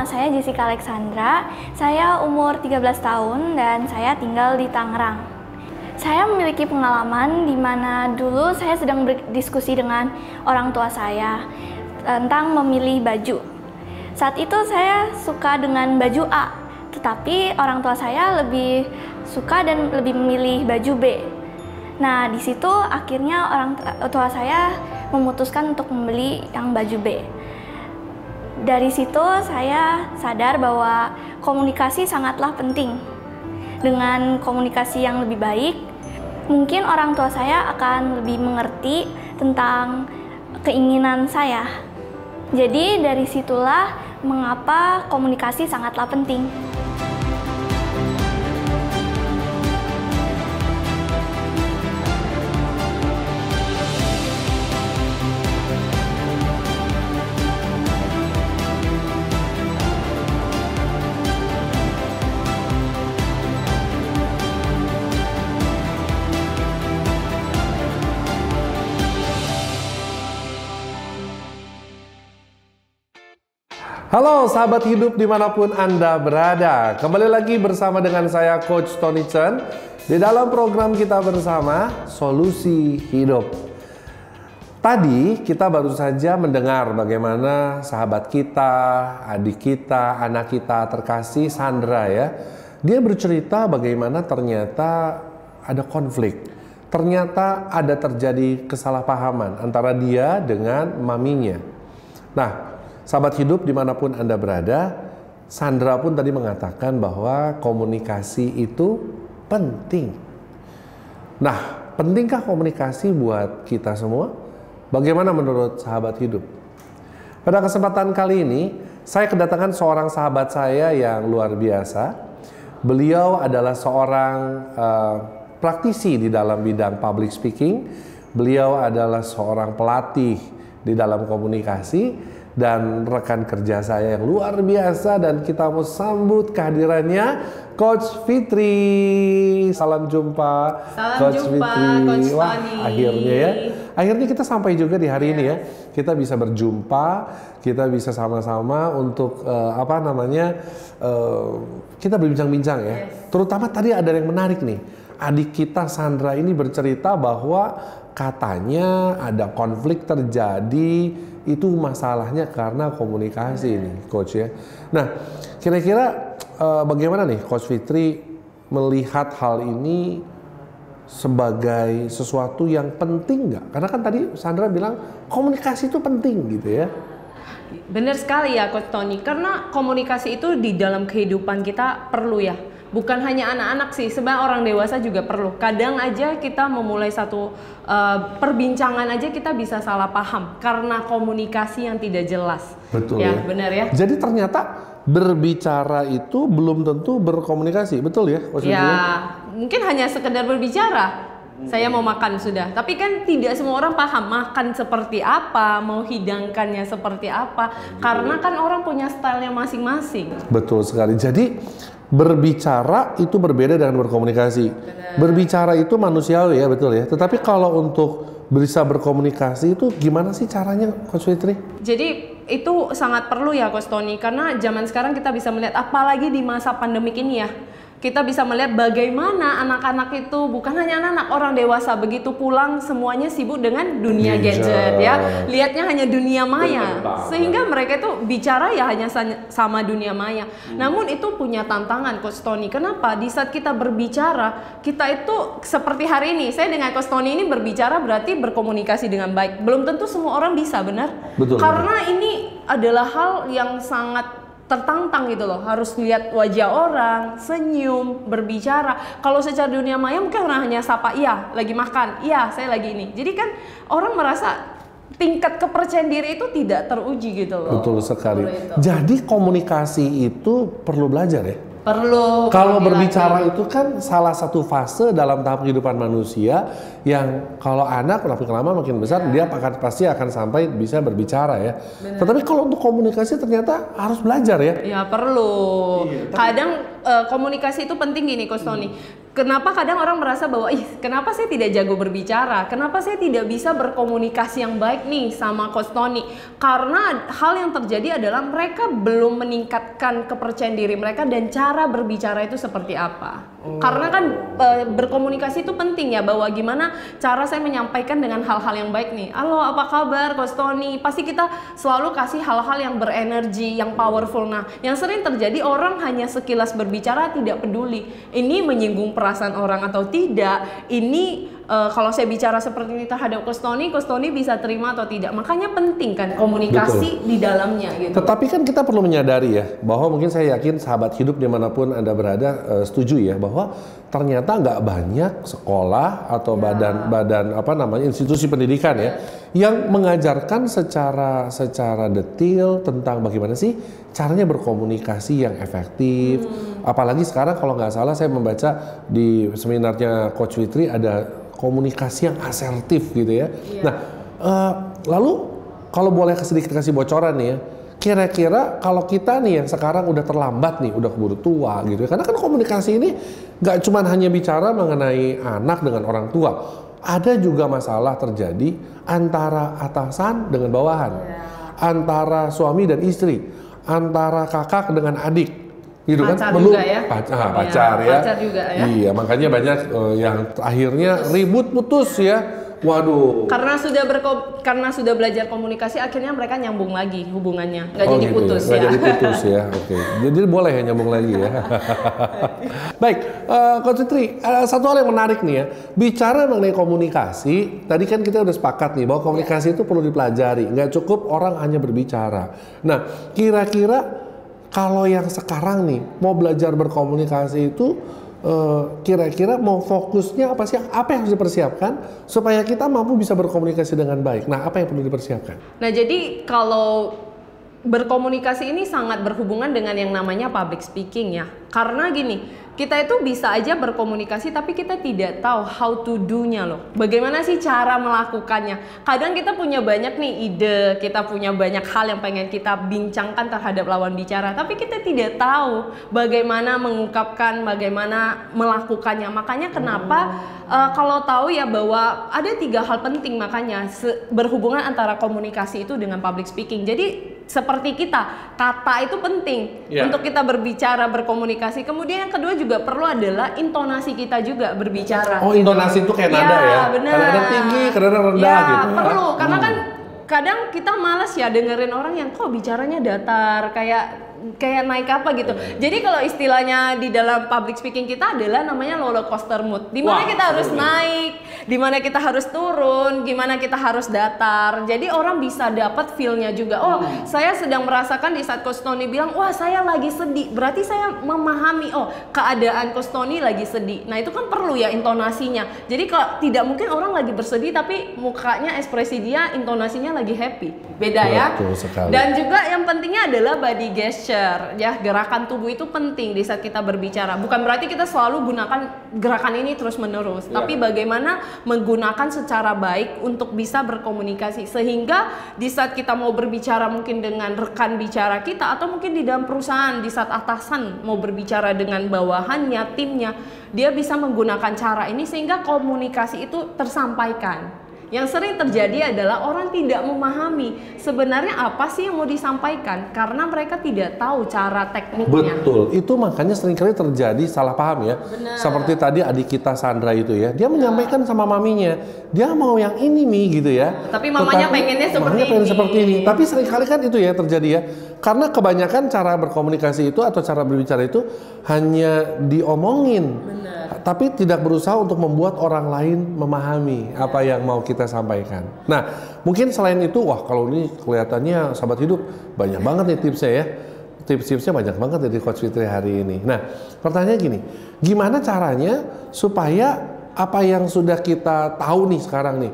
saya Jessica Alexandra. Saya umur 13 tahun dan saya tinggal di Tangerang. Saya memiliki pengalaman di mana dulu saya sedang berdiskusi dengan orang tua saya tentang memilih baju. Saat itu saya suka dengan baju A, tetapi orang tua saya lebih suka dan lebih memilih baju B. Nah, di situ akhirnya orang tua saya memutuskan untuk membeli yang baju B. Dari situ saya sadar bahwa komunikasi sangatlah penting. Dengan komunikasi yang lebih baik, mungkin orang tua saya akan lebih mengerti tentang keinginan saya. Jadi dari situlah mengapa komunikasi sangatlah penting. Halo sahabat hidup dimanapun Anda berada. Kembali lagi bersama dengan saya Coach Tony Chen di dalam program kita bersama Solusi Hidup. Tadi kita baru saja mendengar bagaimana sahabat kita, adik kita, anak kita terkasih Sandra ya. Dia bercerita bagaimana ternyata ada konflik. Ternyata ada terjadi kesalahpahaman antara dia dengan maminya. Nah, sahabat hidup dimanapun Anda berada, Sandra pun tadi mengatakan bahwa komunikasi itu penting. Nah, pentingkah komunikasi buat kita semua? Bagaimana menurut sahabat hidup? Pada kesempatan kali ini, saya kedatangan seorang sahabat saya yang luar biasa. Beliau adalah seorang praktisi di dalam bidang public speaking. Beliau adalah seorang pelatih di dalam komunikasi. Dan rekan kerja saya yang luar biasa, dan kita mau sambut kehadirannya Coach Fitri. Salam jumpa. Salam Coach jumpa, Fitri. Coach Wah, Tony. akhirnya ya. Akhirnya kita sampai juga di hari ini ya. Kita bisa berjumpa, kita bisa sama-sama untuk kita berbincang-bincang ya. Terutama tadi ada yang menarik nih. Adik kita Sandra ini bercerita bahwa katanya ada konflik terjadi, itu masalahnya karena komunikasi nih Coach ya. Nah, kira-kira bagaimana nih Coach Fitri melihat hal ini sebagai sesuatu yang penting nggak? Karena kan tadi Sandra bilang komunikasi itu penting gitu ya. Benar sekali ya Coach Tony, karena komunikasi itu di dalam kehidupan kita perlu ya. Bukan hanya anak-anak sih, sebenarnya orang dewasa juga perlu. Kadang aja kita memulai satu perbincangan aja kita bisa salah paham karena komunikasi yang tidak jelas. Betul ya. Ya. Benar ya. Jadi ternyata berbicara itu belum tentu berkomunikasi, betul ya? Ya, mungkin hanya sekedar berbicara. Saya mau makan sudah, tapi kan tidak semua orang paham makan seperti apa, mau hidangkannya seperti apa, karena kan orang punya stylenya masing-masing. Betul sekali. Jadi berbicara itu berbeda dengan berkomunikasi. Benar. Berbicara itu manusiawi ya, betul ya. Tetapi kalau untuk bisa berkomunikasi itu gimana sih caranya, Coach Fitri? Jadi itu sangat perlu ya Coach Tony, karena zaman sekarang kita bisa melihat, apalagi di masa pandemik ini ya, kita bisa melihat bagaimana anak-anak itu, bukan hanya anak-anak, orang dewasa begitu pulang semuanya sibuk dengan dunia gadget ya, lihatnya hanya dunia maya, sehingga mereka itu bicara ya hanya sama dunia maya. Namun itu punya tantangan Coach Tony. Kenapa? Di saat kita berbicara, kita itu seperti hari ini, saya dengan Coach Tony ini berbicara berarti berkomunikasi dengan baik. Belum tentu semua orang bisa, benar? Betul. Karena ini adalah hal yang sangat tertantang gitu loh, harus lihat wajah orang, senyum, berbicara. Kalau secara dunia maya mungkin orang hanya sapa, iya lagi makan, iya saya lagi ini. Jadi kan orang merasa tingkat kepercayaan diri itu tidak teruji gitu loh. Betul sekali. Jadi komunikasi itu perlu belajar ya? Perlu. Kalau berbicara itu kan salah satu fase dalam tahap kehidupan manusia yang kalau anak makin lama makin besar dia pasti akan sampai bisa berbicara ya. Bener. Tetapi kalau untuk komunikasi ternyata harus belajar ya. Ya perlu. Kadang komunikasi itu penting gini Coach Tony. Kenapa kadang orang merasa bahwa, kenapa saya tidak jago berbicara? Kenapa saya tidak bisa berkomunikasi yang baik nih sama Coach Tony? Karena hal yang terjadi adalah mereka belum meningkatkan kepercayaan diri mereka dan cara berbicara itu seperti apa. Karena kan berkomunikasi itu penting ya, bahwa gimana cara saya menyampaikan dengan hal-hal yang baik nih. Halo, apa kabar Coach Tony? Pasti kita selalu kasih hal-hal yang berenergi, yang powerful. Nah, yang sering terjadi orang hanya sekilas berbicara tidak peduli. Ini menyinggung perasaan orang atau tidak, ini kalau saya bicara seperti ini terhadap Coach Tony bisa terima atau tidak. Makanya penting kan komunikasi di dalamnya gitu. Tetapi kan kita perlu menyadari ya, bahwa mungkin saya yakin sahabat hidup dimanapun Anda berada setuju ya, bahwa ternyata nggak banyak sekolah atau badan institusi pendidikan ya yang mengajarkan secara detail tentang bagaimana sih caranya berkomunikasi yang efektif. Apalagi sekarang kalau nggak salah saya membaca di seminarnya Coach Fitri ada komunikasi yang asertif gitu ya. Nah, lalu kalau boleh sedikit kasih bocoran nih ya, kira-kira kalau kita nih yang sekarang udah terlambat nih, udah keburu tua gitu ya, karena kan komunikasi ini nggak cuma hanya bicara mengenai anak dengan orang tua, ada juga masalah terjadi antara atasan dengan bawahan, antara suami dan istri, antara kakak dengan adik. Gitu pacar kan, juga ya. Pacar ya. Pacar juga ya. Iya, makanya banyak yang akhirnya ribut putus ya. Waduh. Karena sudah belajar komunikasi, akhirnya mereka nyambung lagi hubungannya, nggak jadi gitu putus ya. Nggak ya. jadi putus ya. Oke. Jadi boleh ya nyambung lagi ya. Baik, Coach Fitri, satu hal yang menarik nih ya. Bicara mengenai komunikasi, tadi kan kita udah sepakat nih bahwa komunikasi itu perlu dipelajari. Nggak cukup orang hanya berbicara. Nah, kira-kira kalau yang sekarang nih mau belajar berkomunikasi itu kira-kira mau fokusnya apa sih? Apa yang harus dipersiapkan supaya kita mampu bisa berkomunikasi dengan baik? Nah, apa yang perlu dipersiapkan? Nah, jadi kalau berkomunikasi ini sangat berhubungan dengan yang namanya public speaking ya. Karena gini, kita itu bisa aja berkomunikasi tapi kita tidak tahu how to do-nya loh. Bagaimana sih cara melakukannya? Kadang kita punya banyak nih ide, kita punya banyak hal yang pengen kita bincangkan terhadap lawan bicara, tapi kita tidak tahu bagaimana mengungkapkan, bagaimana melakukannya. Makanya kenapa kalau tahu ya bahwa ada 3 hal penting makanya berhubungan antara komunikasi itu dengan public speaking. Jadi seperti kita, kata itu penting untuk kita berbicara, berkomunikasi. Kemudian yang kedua juga perlu adalah intonasi kita juga berbicara. Oh, intonasi itu kayak nada ya? Kadang-kadang tinggi, kadang-kadang rendah gitu. Perlu, karena kan kadang kita malas ya dengerin orang yang kok bicaranya datar, kayak naik apa gitu. Jadi kalau istilahnya di dalam public speaking kita adalah namanya roller coaster mood. Di mana kita harus naik, di mana kita harus turun, gimana kita harus datar. Jadi orang bisa dapat feel-nya juga. Oh, saya sedang merasakan di saat Coach Tony bilang, "Wah, saya lagi sedih." Berarti saya memahami, oh, keadaan Coach Tony lagi sedih. Nah, itu kan perlu ya intonasinya. Jadi kalau tidak mungkin orang lagi bersedih tapi mukanya, ekspresi dia, intonasinya lagi happy. Beda ya. Dan juga yang pentingnya adalah body gesture. Ya, gerakan tubuh itu penting di saat kita berbicara. Bukan berarti kita selalu gunakan gerakan ini terus menerus, tapi bagaimana menggunakan secara baik untuk bisa berkomunikasi sehingga di saat kita mau berbicara mungkin dengan rekan bicara kita atau mungkin di dalam perusahaan, di saat atasan mau berbicara dengan bawahannya, timnya, dia bisa menggunakan cara ini sehingga komunikasi itu tersampaikan. Yang sering terjadi adalah orang tidak memahami sebenarnya apa sih yang mau disampaikan karena mereka tidak tahu cara tekniknya. Betul, itu makanya seringkali terjadi salah paham ya. Benar. Seperti tadi adik kita Sandra itu ya, dia menyampaikan sama maminya, dia mau yang ini nih gitu ya. Tapi mamanya pengennya seperti ini. Tapi seringkali kan itu ya terjadi ya. Karena kebanyakan cara berkomunikasi itu atau cara berbicara itu hanya diomongin. Benar. Tapi tidak berusaha untuk membuat orang lain memahami apa yang mau kita sampaikan. Nah, mungkin selain itu, wah kalau ini kelihatannya sahabat hidup banyak banget nih tipsnya ya. Tips-tipsnya banyak banget dari Coach Fitri hari ini. Nah, pertanyaan gini, gimana caranya supaya apa yang sudah kita tahu nih sekarang nih,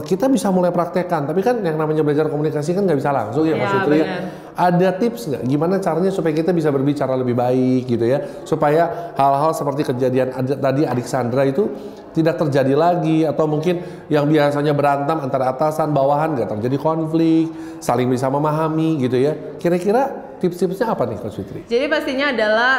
kita bisa mulai praktekkan. Tapi kan yang namanya belajar komunikasi kan nggak bisa langsung ya, Mas Fitri ya. Ada tips nggak? Gimana caranya supaya kita bisa berbicara lebih baik gitu ya? Supaya hal-hal seperti kejadian tadi adik Sandra itu tidak terjadi lagi, atau mungkin yang biasanya berantem antara atasan bawahan nggak terjadi konflik, saling bisa memahami gitu ya. Kira-kira tips-tipsnya apa nih Coach Fitri? Jadi pastinya adalah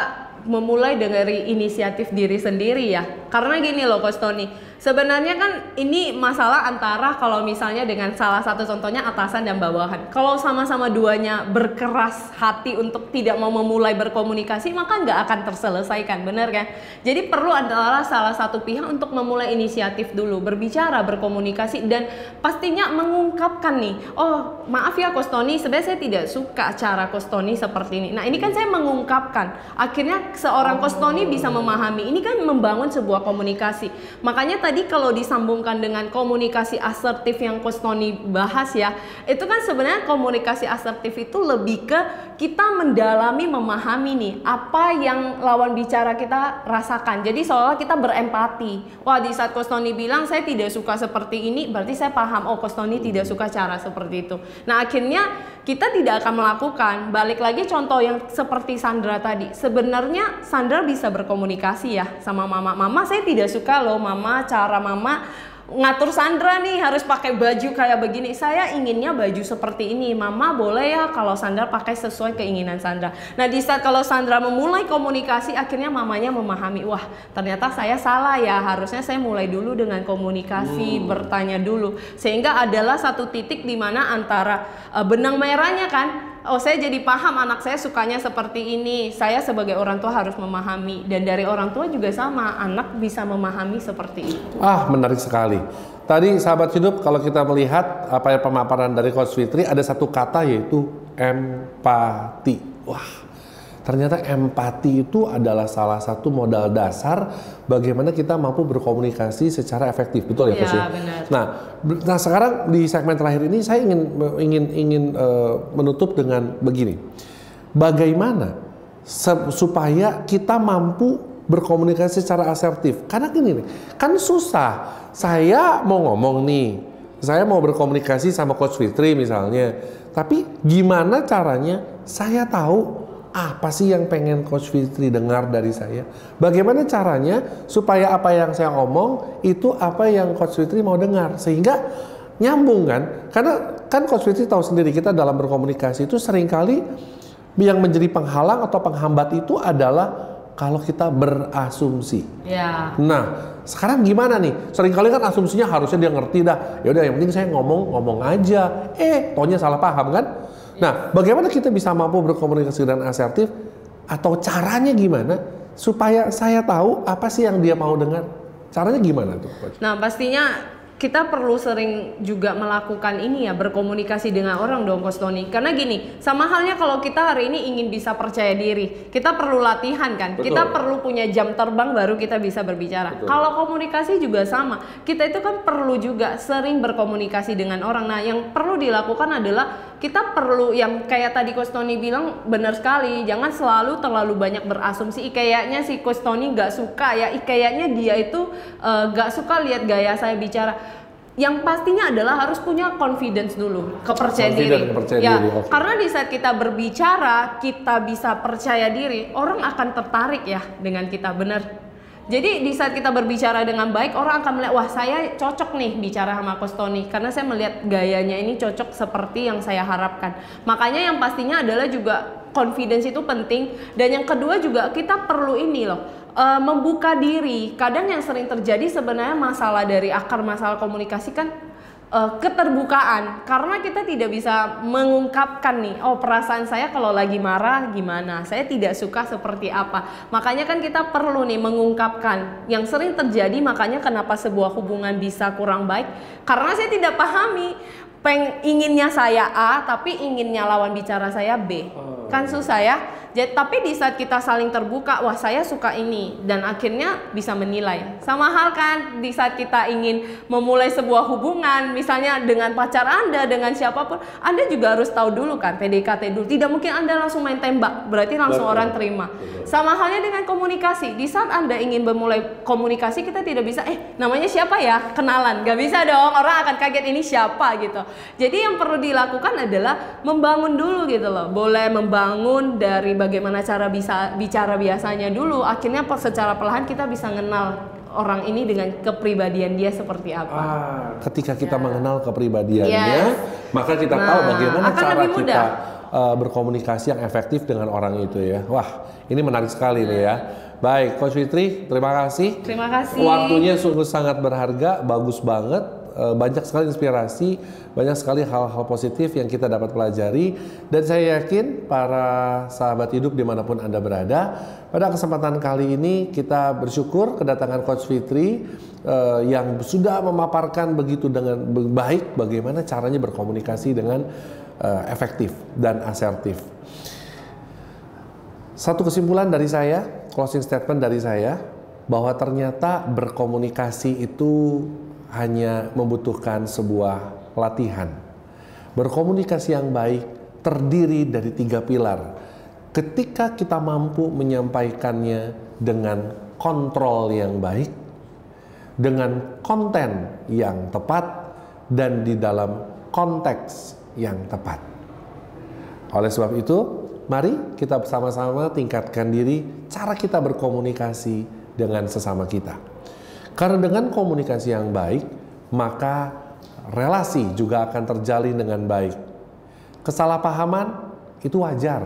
memulai dari inisiatif diri sendiri ya. Karena gini loh Coach Tony, sebenarnya kan ini masalah antara kalau misalnya dengan salah satu contohnya atasan dan bawahan. Kalau sama-sama duanya berkeras hati untuk tidak mau memulai berkomunikasi, maka nggak akan terselesaikan, bener kan? Jadi perlu adalah salah satu pihak untuk memulai inisiatif dulu, berbicara, berkomunikasi, dan pastinya mengungkapkan nih, oh maaf ya Coach Tony, sebenarnya saya tidak suka cara Coach Tony seperti ini. Nah ini kan saya mengungkapkan, akhirnya seorang Coach Tony bisa memahami, ini kan membangun sebuah komunikasi. Makanya tadi kalau disambungkan dengan komunikasi asertif yang Coach Tony bahas ya, itu kan sebenarnya komunikasi asertif itu lebih ke kita mendalami, memahami nih apa yang lawan bicara kita rasakan. Jadi seolah kita berempati. Wah, di saat Coach Tony bilang saya tidak suka seperti ini, berarti saya paham, oh Coach Tony tidak suka cara seperti itu. Nah akhirnya kita tidak akan melakukan. Balik lagi contoh yang seperti Sandra tadi, sebenarnya Sandra bisa berkomunikasi ya sama mama. Mama, saya tidak suka loh mama, cara mama ngatur Sandra nih harus pakai baju kayak begini, saya inginnya baju seperti ini, mama boleh ya kalau Sandra pakai sesuai keinginan Sandra. Nah di saat kalau Sandra memulai komunikasi, akhirnya mamanya memahami, wah ternyata saya salah ya, harusnya saya mulai dulu dengan komunikasi, bertanya dulu, sehingga adalah satu titik di mana antara benang merahnya kan, oh saya jadi paham anak saya sukanya seperti ini, saya sebagai orang tua harus memahami, dan dari orang tua juga sama, anak bisa memahami seperti itu. Ah, menarik sekali. Tadi sahabat hidup, kalau kita melihat apa yang pemaparan dari Coach Fitri, ada satu kata yaitu empati. Wah, ternyata empati itu adalah salah satu modal dasar bagaimana kita mampu berkomunikasi secara efektif, betul ya Coach? Ya, benar. Nah sekarang di segmen terakhir ini saya ingin menutup dengan begini. Bagaimana supaya kita mampu berkomunikasi secara asertif? Karena gini nih, kan susah. Saya mau ngomong nih, saya mau berkomunikasi sama Coach Fitri misalnya, tapi gimana caranya saya tahu apa sih yang pengen Coach Fitri dengar dari saya? Bagaimana caranya supaya apa yang saya omong itu apa yang Coach Fitri mau dengar, sehingga nyambung kan? Karena kan Coach Fitri tahu sendiri, kita dalam berkomunikasi itu seringkali yang menjadi penghalang atau penghambat itu adalah kalau kita berasumsi. Ya. Nah, sekarang gimana nih? Seringkali kan asumsinya harusnya dia ngerti dah. Ya udah, yang penting saya ngomong aja. Taunya salah paham kan? Nah, bagaimana kita bisa mampu berkomunikasi dan asertif, atau caranya gimana supaya saya tahu apa sih yang dia mau dengar? Caranya gimana tuh, Coach? Nah, pastinya kita perlu sering juga melakukan ini ya, berkomunikasi dengan orang dong Coach Tony. Karena gini, sama halnya kalau kita hari ini ingin bisa percaya diri, kita perlu latihan kan. Betul. Kita perlu punya jam terbang baru kita bisa berbicara. Betul. Kalau komunikasi juga sama, kita itu kan perlu juga sering berkomunikasi dengan orang. Nah yang perlu dilakukan adalah kita perlu, yang kayak tadi Coach Tony bilang benar sekali, jangan selalu terlalu banyak berasumsi. Kayaknya si Coach Tony gak suka ya, kayaknya dia itu gak suka lihat gaya saya bicara. Yang pastinya adalah harus punya confidence dulu, kepercayaan diri. Ya, okay. Karena di saat kita berbicara, kita bisa percaya diri, orang akan tertarik ya dengan kita, benar. Jadi di saat kita berbicara dengan baik, orang akan melihat, wah saya cocok nih bicara sama Coach Tony, karena saya melihat gayanya ini cocok seperti yang saya harapkan. Makanya yang pastinya adalah juga confidence itu penting. Dan yang kedua juga kita perlu ini loh, membuka diri. Kadang yang sering terjadi sebenarnya masalah dari akar masalah komunikasi kan keterbukaan, karena kita tidak bisa mengungkapkan nih, oh perasaan saya kalau lagi marah gimana, saya tidak suka seperti apa. Makanya kan kita perlu nih mengungkapkan. Yang sering terjadi, makanya kenapa sebuah hubungan bisa kurang baik, karena saya tidak pahami. Inginnya saya A, tapi inginnya lawan bicara saya B. Kan susah ya. Jadi, tapi di saat kita saling terbuka, wah saya suka ini, dan akhirnya bisa menilai. Sama hal kan di saat kita ingin memulai sebuah hubungan, misalnya dengan pacar Anda, dengan siapapun, Anda juga harus tahu dulu kan, PDKT dulu. Tidak mungkin Anda langsung main tembak, berarti langsung orang terima. Sama halnya dengan komunikasi. Di saat Anda ingin memulai komunikasi, kita tidak bisa, namanya siapa ya? Kenalan. Gak bisa dong, orang akan kaget ini siapa gitu. Jadi yang perlu dilakukan adalah membangun dulu gitu loh. Boleh membangun dari bagaimana cara bisa bicara biasanya dulu. Akhirnya secara perlahan kita bisa mengenal orang ini dengan kepribadian dia seperti apa. Ketika kita mengenal kepribadiannya, maka kita tahu bagaimana cara kita berkomunikasi yang efektif dengan orang itu ya. Wah, ini menarik sekali nih ya. Baik, Coach Fitri, terima kasih. Terima kasih. Waktunya sungguh sangat berharga, bagus banget. Banyak sekali inspirasi, banyak sekali hal-hal positif yang kita dapat pelajari. Dan saya yakin para sahabat hidup dimanapun Anda berada, pada kesempatan kali ini kita bersyukur kedatangan Coach Fitri yang sudah memaparkan begitu dengan baik bagaimana caranya berkomunikasi dengan efektif dan asertif. Satu kesimpulan dari saya, closing statement dari saya, bahwa ternyata berkomunikasi itu hanya membutuhkan sebuah latihan. Berkomunikasi yang baik terdiri dari 3 pilar. Ketika kita mampu menyampaikannya dengan kontrol yang baik, dengan konten yang tepat, dan di dalam konteks yang tepat. Oleh sebab itu, mari kita bersama-sama tingkatkan diri cara kita berkomunikasi dengan sesama kita. Karena dengan komunikasi yang baik, maka relasi juga akan terjalin dengan baik. Kesalahpahaman itu wajar.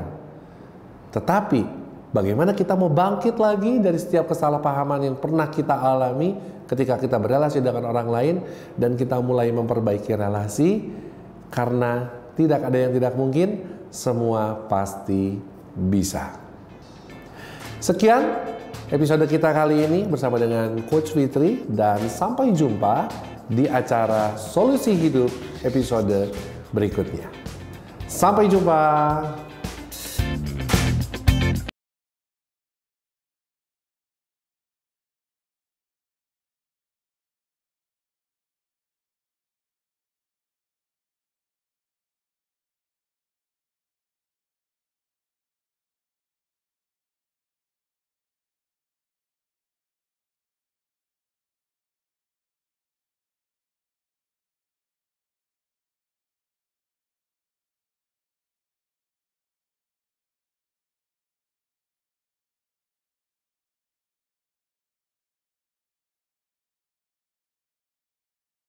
Tetapi bagaimana kita mau bangkit lagi dari setiap kesalahpahaman yang pernah kita alami ketika kita berelasi dengan orang lain dan kita mulai memperbaiki relasi, karena tidak ada yang tidak mungkin, semua pasti bisa. Sekian episode kita kali ini bersama dengan Coach Fitri, dan sampai jumpa di acara Solusi Hidup episode berikutnya. Sampai jumpa.